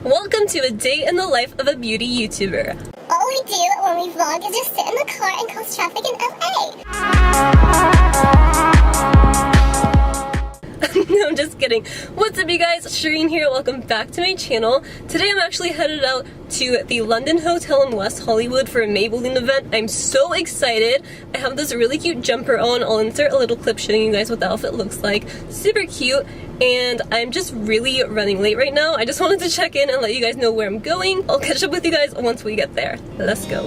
Welcome to a day in the life of a beauty YouTuber. All we do when we vlog is just sit in the car and cause traffic in LA. No, I'm just kidding. What's up, you guys? Shirin here. Welcome back to my channel. Today I'm actually headed out to the London Hotel in West Hollywood for a Maybelline event. I'm so excited. I have this really cute jumper on. I'll insert a little clip showing you guys what the outfit looks like. Super cute. And I'm just really running late right now. I just wanted to check in and let you guys know where I'm going. I'll catch up with you guys once we get there. Let's go.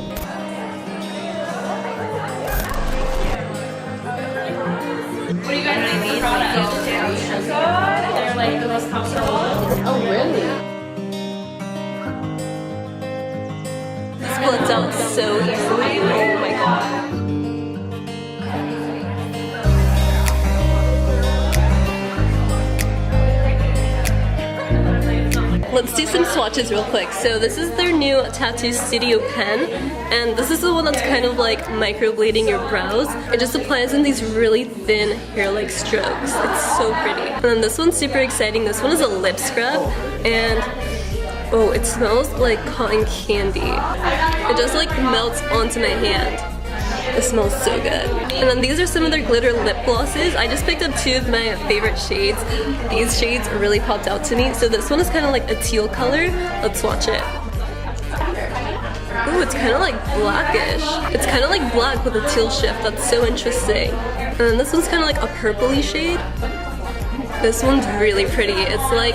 What do you guys think of the products? They're like the most comfortable. Oh, really? This blends out so easily. Oh my god. Let's do some swatches real quick. So this is their new Tattoo Studio pen, and this is the one that's kind of like microblading your brows. It just applies in these really thin hair-like strokes. It's so pretty. And then this one's super exciting. This one is a lip scrub, and oh, it smells like cotton candy. It just like melts onto my hand. It smells so good. And then these are some of their glitter lip glosses. I just picked up two of my favorite shades. These shades really popped out to me. So this one is kind of like a teal color. Let's swatch it. Ooh, it's kind of like blackish. It's kind of like black with a teal shift. That's so interesting. And then this one's kind of like a purpley shade. This one's really pretty. It's like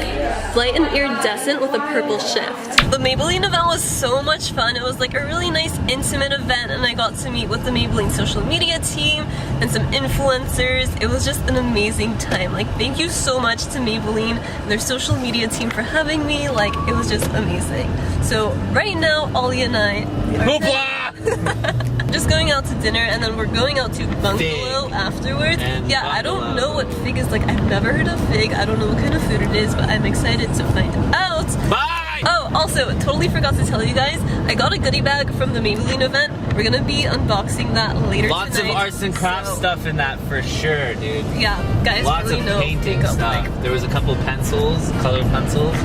light and iridescent with a purple shift. The Maybelline event was so much fun. It was like a really nice intimate event, and I got to meet with the Maybelline social media team and some influencers. It was just an amazing time. Like, thank you so much to Maybelline and their social media team for having me. Like, it was just amazing. So right now, Ollie and I are just going out to dinner, and then we're going out to Bungalow afterwards. Yeah, I don't know what fig is like. I've never heard of fig. I don't know what kind of food it is, but I'm excited to find out. Bye! Oh, also, totally forgot to tell you guys, I got a goodie bag from the Maybelline event. We're gonna be unboxing that later Lots tonight. of arts and crafts stuff in that for sure, dude. Yeah, guys Lots really of know painting makeup, stuff. like, There was a couple pencils, colored pencils.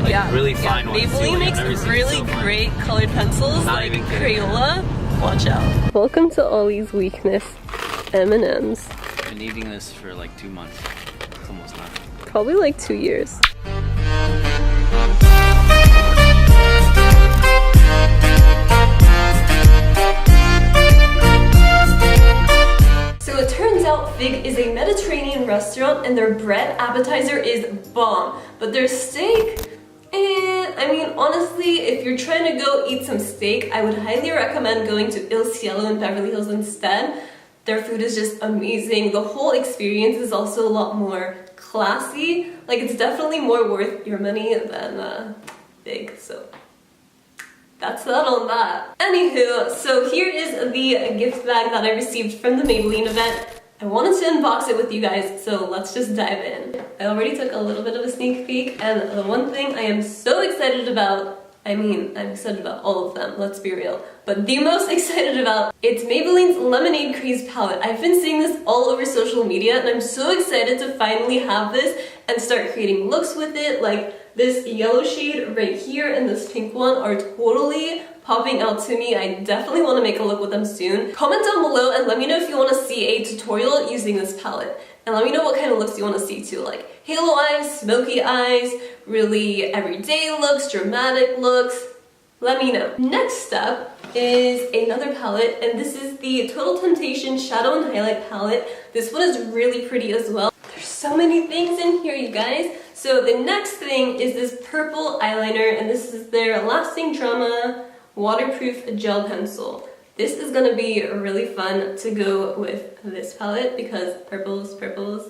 Like, yeah, really fine ones. Maybelline too. makes I've never seen really so fine. great colored pencils, Not like even kidding. Crayola. Watch out. Welcome to Ollie's weakness, M&M's. I've been eating this for like 2 months. It's almost done. Probably like 2 years. So it turns out Fig is a Mediterranean restaurant, and their bread appetizer is bomb. But their steak, I mean, honestly, if you're trying to go eat some steak, I would highly recommend going to Il Cielo in Beverly Hills instead. Their food is just amazing. The whole experience is also a lot more classy. Like, it's definitely more worth your money than Fig, so that's that on that. Anywho, so here is the gift bag that I received from the Maybelline event. I wanted to unbox it with you guys, so let's just dive in. I already took a little bit of a sneak peek, and the one thing I am so excited about, I mean, I'm excited about all of them, let's be real, but the most excited about, it's Maybelline's Lemonade Craze palette. I've been seeing this all over social media, and I'm so excited to finally have this and start creating looks with it. Like, this yellow shade right here and this pink one are totally popping out to me. I definitely want to make a look with them soon. Comment down below and let me know if you want to see a tutorial using this palette. And let me know what kind of looks you want to see too, like halo eyes, smoky eyes, really everyday looks, dramatic looks. Let me know. Next up is another palette, and this is the Total Temptation Shadow and Highlight palette. This one is really pretty as well. There's so many things in here, you guys. So the next thing is this purple eyeliner, and this is their Lasting Drama waterproof gel pencil. This is gonna be really fun to go with this palette because purples,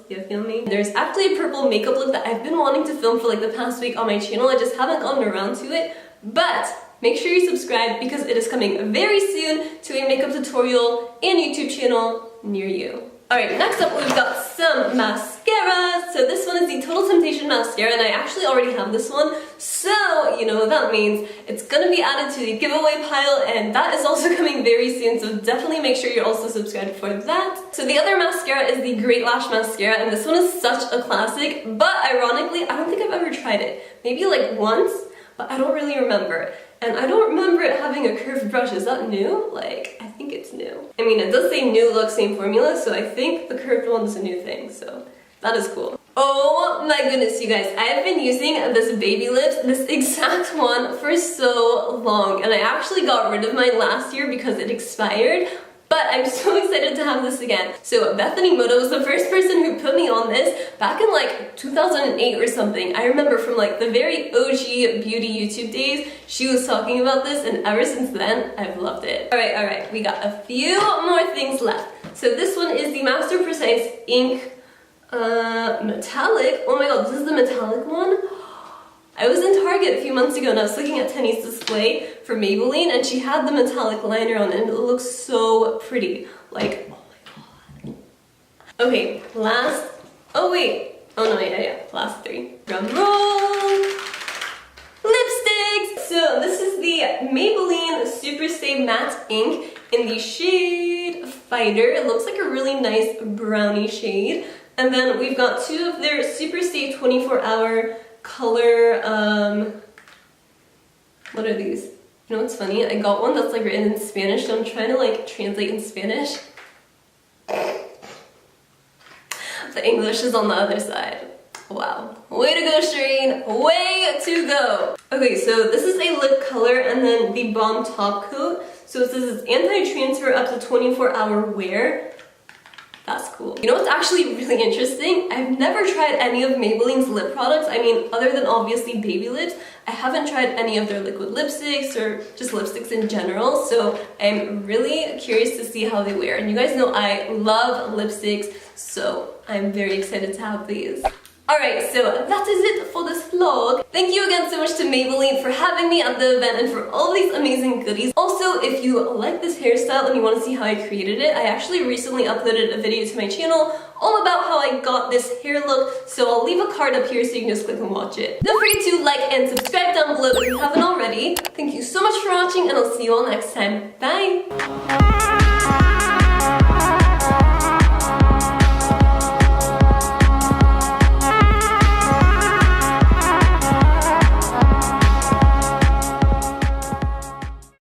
you feel me? There's actually a purple makeup look that I've been wanting to film for like the past week on my channel. I just haven't gotten around to it, but make sure you subscribe because it is coming very soon to a makeup tutorial and YouTube channel near you. Alright, next up we've got some mascara. So this one is the Total Temptation mascara, and I actually already have this one. So, you know what that means. It's gonna be added to the giveaway pile, and that is also coming very soon, so definitely make sure you're also subscribed for that. So the other mascara is the Great Lash Mascara, and this one is such a classic, but ironically, I don't think I've ever tried it. Maybe like once, but I don't really remember. And I don't remember it having a curved brush. Is that new? Like, I think it's new. I mean, it does say new look, same formula, so I think the curved one is a new thing, so that is cool. Oh my goodness, you guys, I have been using this Baby Lips, this exact one, for so long, and I actually got rid of mine last year because it expired. But I'm so excited to have this again. So Bethany Moda was the first person who put me on this back in like 2008 or something. I remember from like the very OG beauty YouTube days, she was talking about this, and ever since then, I've loved it. Alright, we got a few more things left. So this one is the Master Precise Ink Metallic. Oh my god, this is the metallic one? I was in Target a few months ago and I was looking at Tenny's display for Maybelline, and she had the metallic liner on and it looks so pretty. Like, oh my god. Okay, last, last three. Drum roll! Lipsticks! So this is the Maybelline Super Stay Matte Ink in the shade Fighter. It looks like a really nice brownie shade. And then we've got two of their Super Stay 24-hour color, what are these? You know what's funny? I got one that's like written in Spanish, so I'm trying to like translate in Spanish. The English is on the other side. Wow. Way to go, Shirin! Way to go! Okay, so this is a lip color and then the Balm Top Coat. So it says it's anti-transfer up to 24-hour wear. That's cool. You know what's actually really interesting? I've never tried any of Maybelline's lip products. I mean, other than obviously Baby Lips, I haven't tried any of their liquid lipsticks or just lipsticks in general. So I'm really curious to see how they wear. And you guys know I love lipsticks, so I'm very excited to have these. Alright, so that is it for this vlog. Thank you again so much to Maybelline for having me at the event and for all these amazing goodies. Also, if you like this hairstyle and you want to see how I created it, I actually recently uploaded a video to my channel all about how I got this hair look, so I'll leave a card up here so you can just click and watch it. Don't forget to like and subscribe down below if you haven't already. Thank you so much for watching, and I'll see you all next time. Bye!